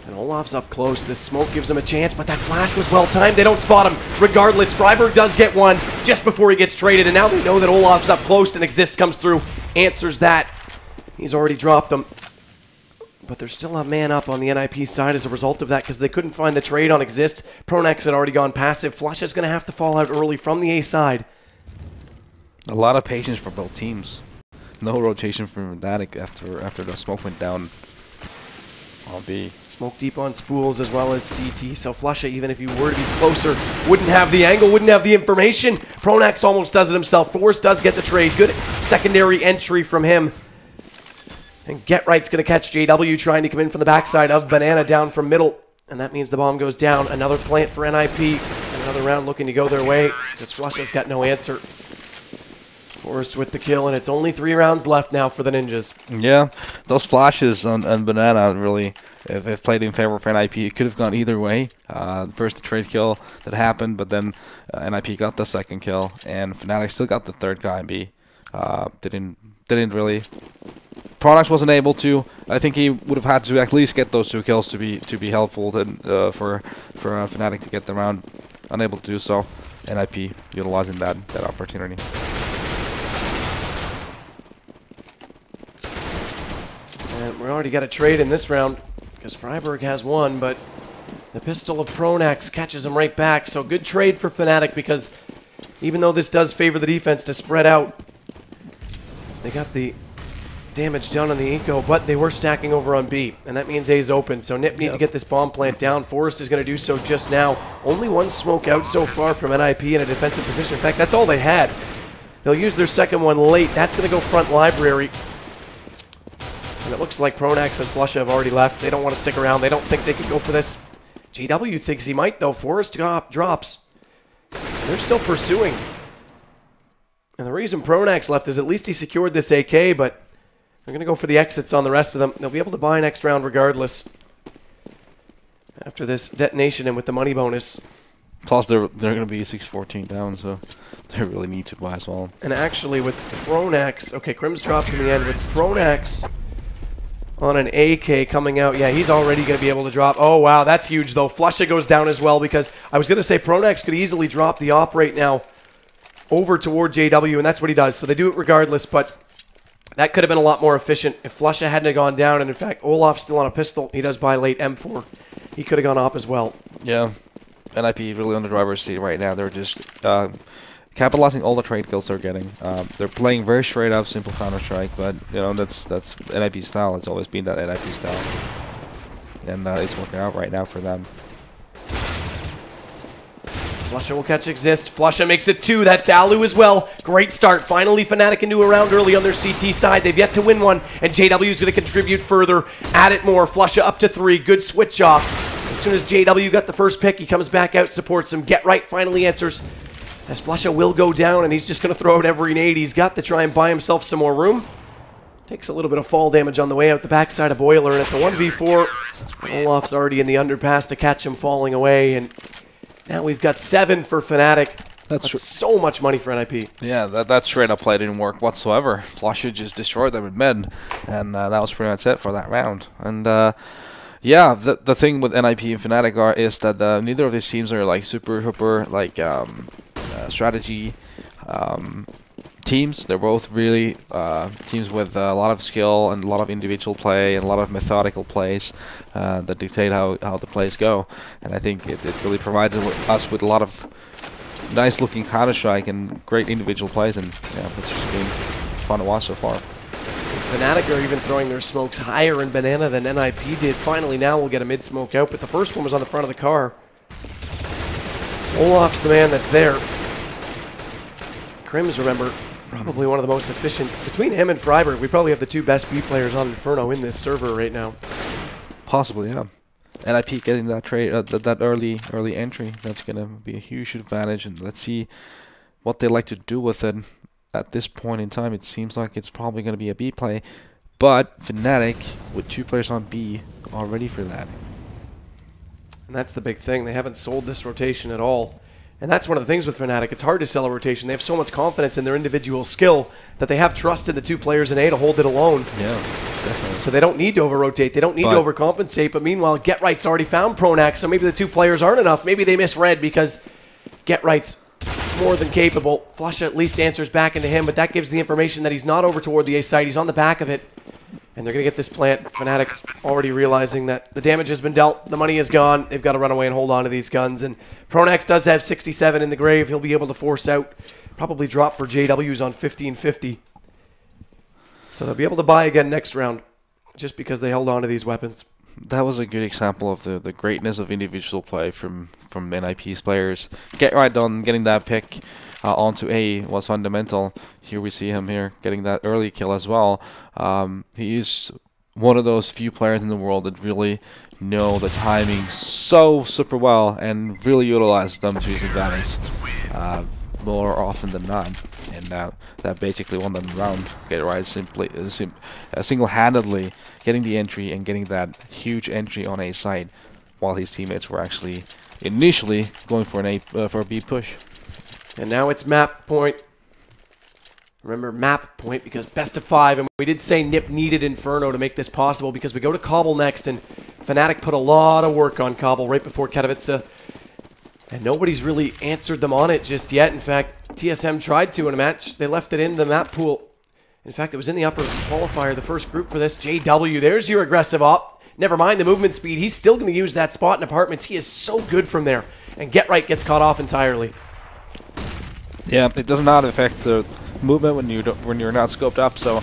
And Olaf's up close. This smoke gives him a chance, but that flash was well timed. They don't spot him. Regardless, Freiburg does get one just before he gets traded, and now they know that Olaf's up close, and Exist comes through, answers that. He's already dropped them. But there's still a man up on the NiP side as a result of that because they couldn't find the trade on Exist. Pronax had already gone passive. Flush is going to have to fall out early from the A side. A lot of patience for both teams. No rotation from Fnatic after the smoke went down. On B. Smoke deep on spools as well as CT. So Flusha, even if you were to be closer, wouldn't have the angle, wouldn't have the information. Pronax almost does it himself. Forrest does get the trade. Good secondary entry from him. And Get Right's going to catch JW trying to come in from the backside of Banana down from middle. And that means the bomb goes down. Another plant for NiP. Another round looking to go their way. Because Flusha's got no answer. Forrest with the kill, and it's only 3 rounds left now for the Ninjas. Yeah, those flashes on Banana really, if it played in favor for NiP, it could have gone either way. First the trade kill that happened, but then NiP got the second kill, and Fnatic still got the third guy in B. Didn't really. Pronax wasn't able to. I think he would have had to at least get those 2 kills to be helpful for Fnatic to get the round. Unable to do so. NiP utilizing that opportunity. And we already got a trade in this round because Freiburg has one, but the pistol of Pronax catches him right back. So good trade for Fnatic because even though this does favor the defense to spread out, they got the damage done on the eco, but they were stacking over on B, and that means A's open. So NiP need to get this bomb plant down. Forest is going to do so just now. Only 1 smoke out so far from NiP in a defensive position. In fact, that's all they had. They'll use their second one late. That's going to go front library. And it looks like Pronax and Flusha have already left. They don't want to stick around. They don't think they can go for this. JW thinks he might, though. Forest drops. And they're still pursuing. And the reason Pronax left is at least he secured this AK, but they're going to go for the exits on the rest of them. They'll be able to buy next round regardless after this detonation and with the money bonus. Plus, they're going to be 6-14 down, so they really need to buy as well. And actually, with Pronax, okay, Crims drops in the end. With Pronax on an AK coming out, yeah, he's already going to be able to drop. Oh, wow, that's huge, though. Flusha goes down as well because I was going to say Pronax could easily drop the op right now over toward JW, and that's what he does. So they do it regardless, but that could have been a lot more efficient if Flusha hadn't gone down. And in fact, Olaf's still on a pistol. He does buy late M4. He could have gone op as well. Yeah, NiP really on the driver's seat right now. They're just capitalizing all the trade kills they're getting. They're playing very straight up, simple Counter-Strike, but you know that's NiP style. It's always been that NiP style, and it's working out right now for them. Flusha will catch Exist. Flusha makes it 2. That's Alu as well. Great start. Finally, Fnatic into a round early on their CT side. They've yet to win one, and JW is going to contribute further. Add it more. Flusha up to 3. Good switch off. As soon as JW got the first pick, he comes back out, supports him. Get Right finally answers, as Flusha will go down, and he's just going to throw out every nade he's got to try and buy himself some more room. Takes a little bit of fall damage on the way out the backside of Boiler, and it's a 1v4. Olaf's already in the underpass to catch him falling away, and now we've got 7 for Fnatic. That's so much money for NiP. Yeah, that straight up play didn't work whatsoever. Flusha just destroyed them in mid, and that was pretty much it for that round. And yeah, the thing with NiP and Fnatic is that neither of these teams are like super like strategy teams. They're both really teams with a lot of skill and a lot of individual play and a lot of methodical plays that dictate how the plays go. And I think it really provides us with a lot of nice looking Counter-Strike and great individual plays, and yeah, it's just been fun to watch so far. Fnatic are even throwing their smokes higher in Banana than NiP did. Finally now we'll get a mid smoke out, but the first one was on the front of the car. Olaf's the man that's there. Crims, remember, probably one of the most efficient. Between him and Freiburg, we probably have the 2 best B players on Inferno in this server right now. Possibly, yeah. NiP getting that trade, that early entry, that's gonna be a huge advantage, and let's see what they like to do with it. At this point in time, it seems like it's probably gonna be a B play, but Fnatic with 2 players on B are ready for that. And that's the big thing. They haven't sold this rotation at all. And that's one of the things with Fnatic. It's hard to sell a rotation. They have so much confidence in their individual skill that they have trust in the 2 players in A to hold it alone. Yeah, definitely. So they don't need to over-rotate. They don't need to overcompensate. But meanwhile, Get Right's already found Pronax, so maybe the 2 players aren't enough. Maybe they misread because Get Right's more than capable. Flusha at least answers back into him, but that gives the information that he's not over toward the A site. He's on the back of it. And they're going to get this plant. Fnatic already realizing that the damage has been dealt. The money is gone. They've got to run away and hold on to these guns. And Pronax does have 67 in the grave. He'll be able to force out. Probably drop for JW's on 1550. So they'll be able to buy again next round just because they held on to these weapons. That was a good example of the greatness of individual play from NiP's players. Get Right on getting that pick onto A was fundamental. Here we see him here getting that early kill as well. He is one of those few players in the world that really know the timing so super well and really utilize them to his advantage more often than not. And that basically won them the round. Get Right simply single-handedly getting the entry and getting that huge entry on A side, while his teammates were actually initially going for a B push. And now it's map point. Remember, map point, because best of 5, and we did say NiP needed Inferno to make this possible, because we go to Cobble next, and Fnatic put a lot of work on Cobble right before Katowice, and nobody's really answered them on it just yet. In fact, TSM tried to in a match. They left it in the map pool. In fact, it was in the upper qualifier, the first group for this. JW, there's your aggressive op. Never mind the movement speed. He's still going to use that spot in apartments. He is so good from there. And Get Right gets caught off entirely. Yeah, it does not affect the movement when you're not scoped up. So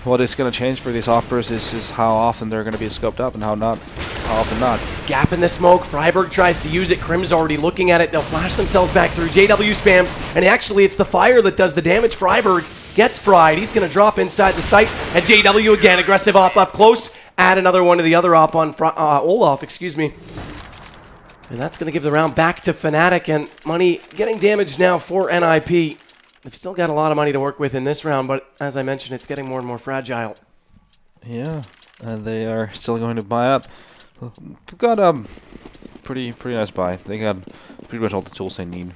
what is going to change for these operas is how often they're going to be scoped up and how often not. Gap in the smoke. Freiburg tries to use it. Crim's already looking at it. They'll flash themselves back through. JW spams, and actually it's the fire that does the damage. Freiburg gets fried. He's going to drop inside the site, and JW again, aggressive op up close. Add another one to the other op on Olaf, excuse me. And that's going to give the round back to Fnatic, and money getting damaged now for NiP. They've still got a lot of money to work with in this round, but as I mentioned, it's getting more and more fragile. Yeah, and they are still going to buy up. We've got a pretty nice buy. They got pretty much all the tools they need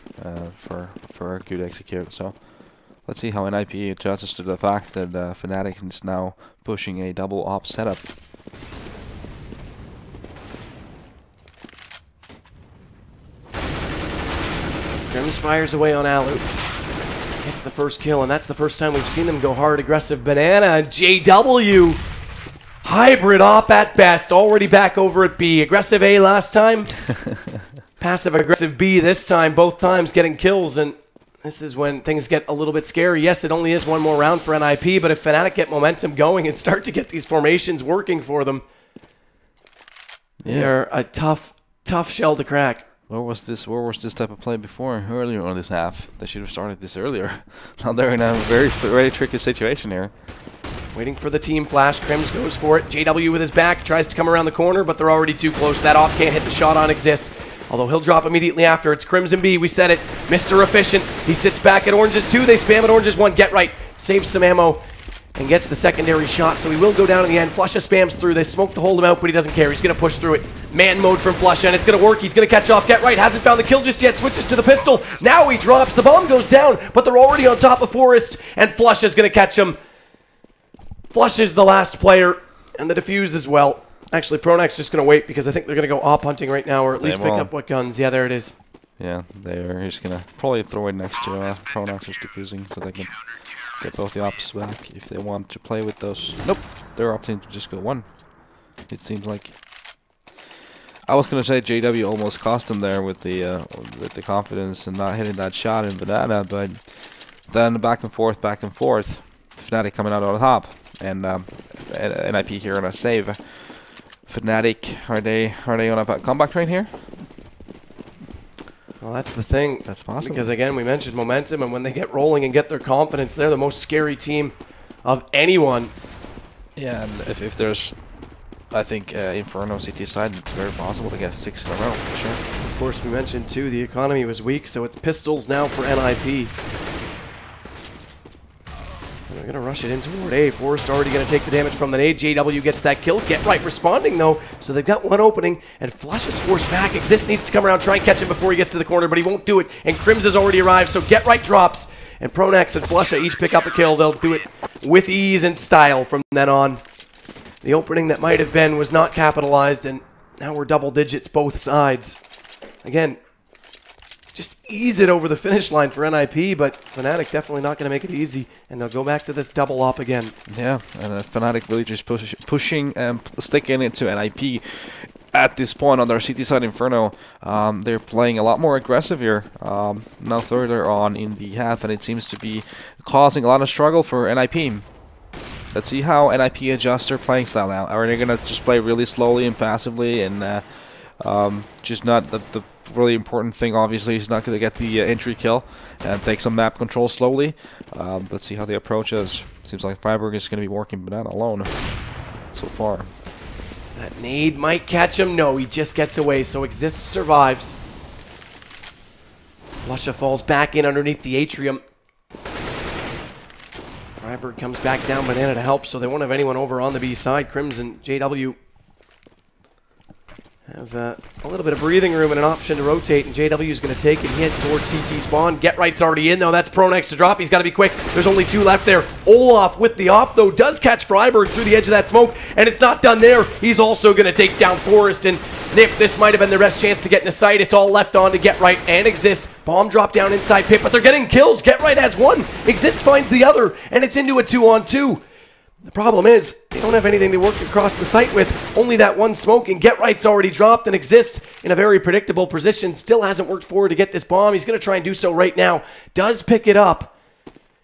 for a good execute. So let's see how NiP adjusts to the fact that Fnatic is now pushing a double op setup. Grims fires away on Alu. Gets the first kill, and that's the first time we've seen them go hard. Aggressive banana, and JW. Hybrid op at best. Already back over at B. Aggressive A last time. Passive aggressive B this time. Both times getting kills, and this is when things get a little bit scary. Yes, it only is one more round for NiP, but if Fnatic get momentum going and start to get these formations working for them, they're a tough shell to crack. Where was this type of play before? Earlier on this half. They should have started this earlier. Now they're in a very tricky situation here. Waiting for the team flash. Crims goes for it. JW with his back tries to come around the corner, but they're already too close. That off can't hit the shot on exist. Although he'll drop immediately after. It's Crimson B. We said it. Mr. Efficient. He sits back at Oranges 2. They spam at Oranges 1. Get Right. Saves some ammo and gets the secondary shot. So he will go down in the end. Flusha spams through. They smoke to hold him out, but he doesn't care. He's going to push through it. Man mode from Flusha, and it's going to work. He's going to catch off Get Right. Hasn't found the kill just yet. Switches to the pistol. Now he drops. The bomb goes down, but they're already on top of Forest, and Flusha's going to catch him. Flush is the last player, and the defuse as well. Actually, Pronak's just going to wait because I think they're going to go op hunting right now, or at least pick up what guns. Yeah, there it is. Yeah, they're just going to probably throw it next to Pronak's just defusing so they can get both the ops back if they want to play with those. Nope, they're opting to just go one. It seems like. I was going to say JW almost cost them there with the confidence and not hitting that shot in banana, but then back and forth. Fnatic coming out on top. And NiP here on a save. Fnatic, are they on a comeback train here? Well, that's the thing. That's possible. Because again, we mentioned momentum, and when they get rolling and get their confidence, they're the most scary team of anyone. Yeah, and if there's, I think, Inferno CT side, it's very possible to get 6 in a row, for sure. Of course, we mentioned too, the economy was weak, so it's pistols now for NiP. They're going to rush it in toward A. Forrest already going to take the damage from the nade. JW gets that kill. Get Right responding, though. So they've got one opening, and Flush is forced back. Exist needs to come around, try and catch him before he gets to the corner, but he won't do it. And Crims has already arrived, so Get Right drops. And Pronax and Flusha each pick up a kill. They'll do it with ease and style from then on. The opening that might have been was not capitalized, and now we're double digits both sides. Again, just ease it over the finish line for NiP, but Fnatic definitely not going to make it easy, and they'll go back to this double op again. Yeah, and Fnatic really just pushing and sticking into NiP at this point on their CT side Inferno. They're playing a lot more aggressive here, now further on in the half, and it seems to be causing a lot of struggle for NiP. Let's see how NiP adjusts their playing style now. Are they going to just play really slowly and passively and just not the really important thing, obviously, is not going to get the entry kill and take some map control slowly. Let's see how they approach us. Seems like Freiburg is going to be working banana alone so far. That nade might catch him. No, he just gets away, so Exist survives. Flusha falls back in underneath the atrium. Freiburg comes back down, banana to help, so they won't have anyone over on the B side. Crimson, JW. have a little bit of breathing room and an option to rotate, and JW is going to take it. He heads towards CT spawn. Get Right's already in, though. That's Pronex to drop. He's got to be quick. There's only 2 left there. Olaf with the op, though, does catch Freiburg through the edge of that smoke, and it's not done there. He's also going to take down Forest, and NiP, this might have been their best chance to get into sight. It's all left on to Get Right and Exist. Bomb drop down inside pit, but they're getting kills. Get Right has one. Exist finds the other, and it's into a 2-on-2. The problem is, they don't have anything to work across the site with. Only that one smoke, and Get Right's already dropped, and Exist in a very predictable position. Still hasn't worked forward to get this bomb. He's going to try and do so right now. Does pick it up,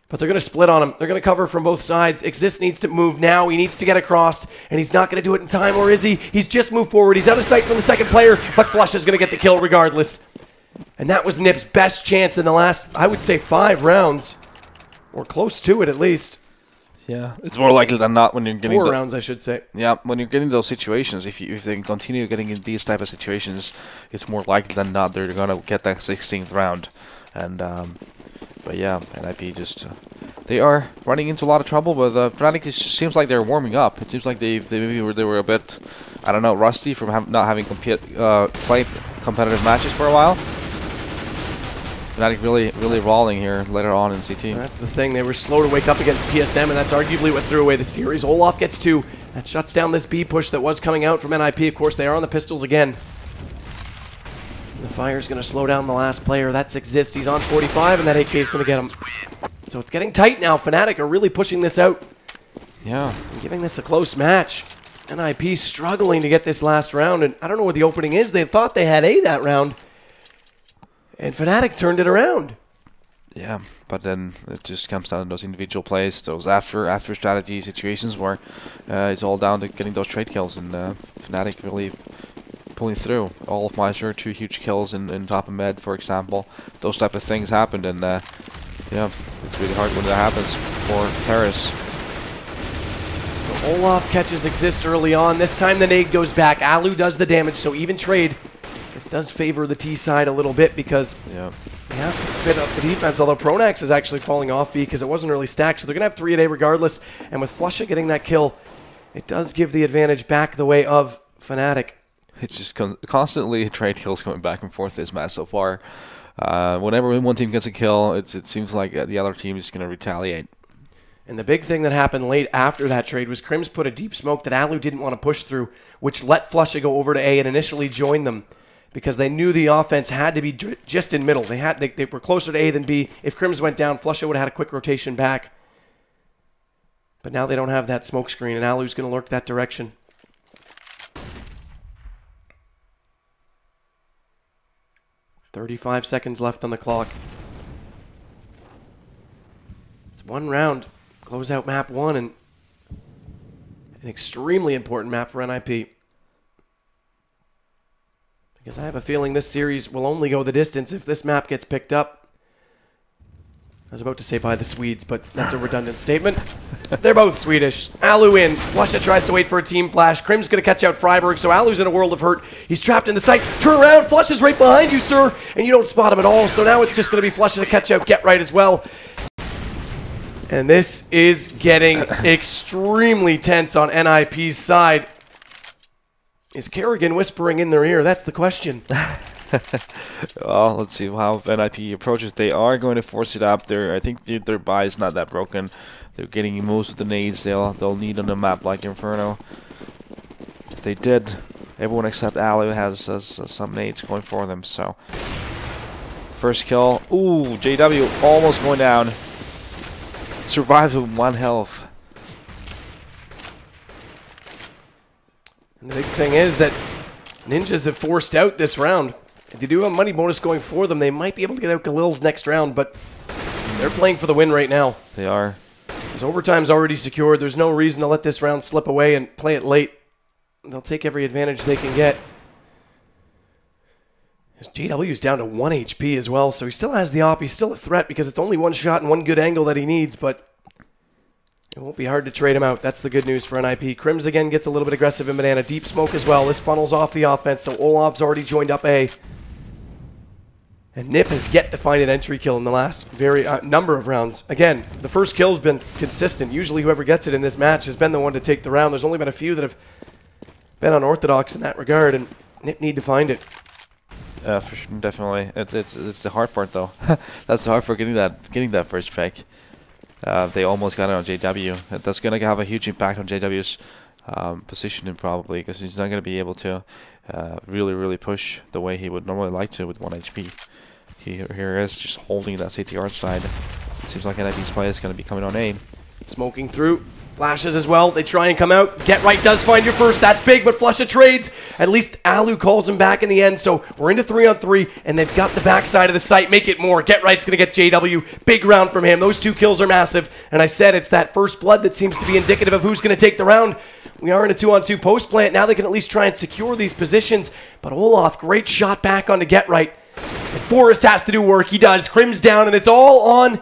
but they're going to split on him. They're going to cover from both sides. Exist needs to move now. He needs to get across, and he's not going to do it in time, or is he? He's just moved forward. He's out of sight from the second player, but Flush is going to get the kill regardless. And that was NiP's best chance in the last, I would say, 5 rounds, or close to it at least. Yeah, it's more likely than not when you're getting 4 rounds, I should say. Yeah, when you're getting those situations, if they continue getting in these type of situations, it's more likely than not they're gonna get that 16th round. And but yeah, NiP just they are running into a lot of trouble. But Fnatic seems like they're warming up. It seems like they were a bit, I don't know, rusty from not having played competitive matches for a while. Fnatic really rolling here later on in CT. That's the thing. They were slow to wake up against TSM, and that's arguably what threw away the series. Olaf gets 2. That shuts down this B push that was coming out from NiP. Of course, they are on the pistols again. The fire's going to slow down the last player. That's Exist. He's on 45, and that AK is going to get him. So it's getting tight now. Fnatic are really pushing this out. Yeah. And giving this a close match. NiP struggling to get this last round, and I don't know what the opening is. They thought they had A that round. And Fnatic turned it around. Yeah, but then it just comes down to those individual plays, those after strategy situations where it's all down to getting those trade kills, and Fnatic really pulling through. All of Meister, 2 huge kills in top and mid, for example. Those type of things happened, and yeah, it's really hard when that happens for Paris. So Olaf catches Exist early on. This time the nade goes back. Alu does the damage, so even trade. This does favor the T side a little bit because they have to split up the defense, although Pronex is actually falling off B because it wasn't really stacked, so they're going to have 3 a day regardless, and with Flusha getting that kill, it does give the advantage back the way of Fnatic. It's just constantly trade kills coming back and forth this match so far. Whenever one team gets a kill, it seems like the other team is going to retaliate. And the big thing that happened late after that trade was Crims put a deep smoke that Alu didn't want to push through, which let Flusha go over to A and initially join them, because they knew the offense had to be just in middle. They were closer to A than B. If Crims went down, Flusha would have had a quick rotation back. But now they don't have that smoke screen, and Alu's going to lurk that direction. "35 seconds left on the clock. It's 1 round. Close out map 1, and an extremely important map for NiP. Because I have a feeling this series will only go the distance if this map gets picked up. I was about to say by the Swedes, but that's a redundant statement. They're both Swedish. Alu in. Flusha tries to wait for a team flash. Krim's going to catch out Freiburg, so Alu's in a world of hurt. He's trapped in the site. Turn around. Flusha's right behind you, sir. And you don't spot him at all, so now it's just going to be Flusha to catch out Get Right as well. And this is getting extremely tense on NiP's side. Is Kerrigan whispering in their ear? That's the question. Well, let's see how NiP approaches. They are going to force it up. I think their buy is not that broken. They're getting most of the nades they'll need on a map like Inferno. If they did, everyone except Alu has some nades going for them. So first kill. Ooh, JW almost going down. Survives with 1 health. And the big thing is that Ninjas have forced out this round. If they do have a money bonus going for them, they might be able to get out Galil's next round, but they're playing for the win right now. They are. Because overtime's already secured. There's no reason to let this round slip away and play it late. They'll take every advantage they can get. JW's down to 1 HP as well, so he still has the op. He's still a threat because it's only 1 shot and 1 good angle that he needs, but it won't be hard to trade him out. That's the good news for NiP. Crims again gets a little bit aggressive in banana. Deep smoke as well. This funnels off the offense, so Olaf's already joined up A. And NiP has yet to find an entry kill in the last number of rounds. Again, the first kill's been consistent. Usually whoever gets it in this match has been the one to take the round. There's only been a few that have been unorthodox in that regard, and NiP need to find it. For sure, definitely. It's the hard part though. That's the hard part, getting that first pick. They almost got it on JW. That's gonna have a huge impact on JW's positioning probably, because he's not gonna be able to really push the way he would normally like to with 1 HP. Here is just holding that CTR side. It seems like NiP's play is gonna be coming on A. Smoking through. Flashes as well. They try and come out. Get Right does find your first. That's big, but Flusha trades. At least Alu calls him back in the end, so we're into 3-on-3, and they've got the backside of the site. Make it more. Get Right's going to get JW. Big round from him. Those 2 kills are massive, and I said it's that first blood that seems to be indicative of who's going to take the round. We are in a 2-on-2 post plant. Now they can at least try and secure these positions, but Olaf, great shot back onto Get Right. And Forrest has to do work. He does. Crim's down, and it's all on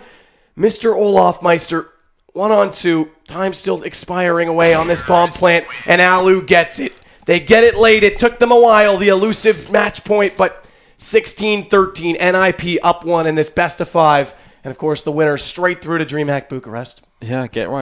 Mr. Olaf Meister. 1-on-2, time still expiring away on this bomb plant, and Alu gets it. They get it late. It took them a while, the elusive match point, but 16-13, NiP up 1 in this best of 5. And of course, the winner straight through to DreamHack Bucharest. Yeah, Get Right.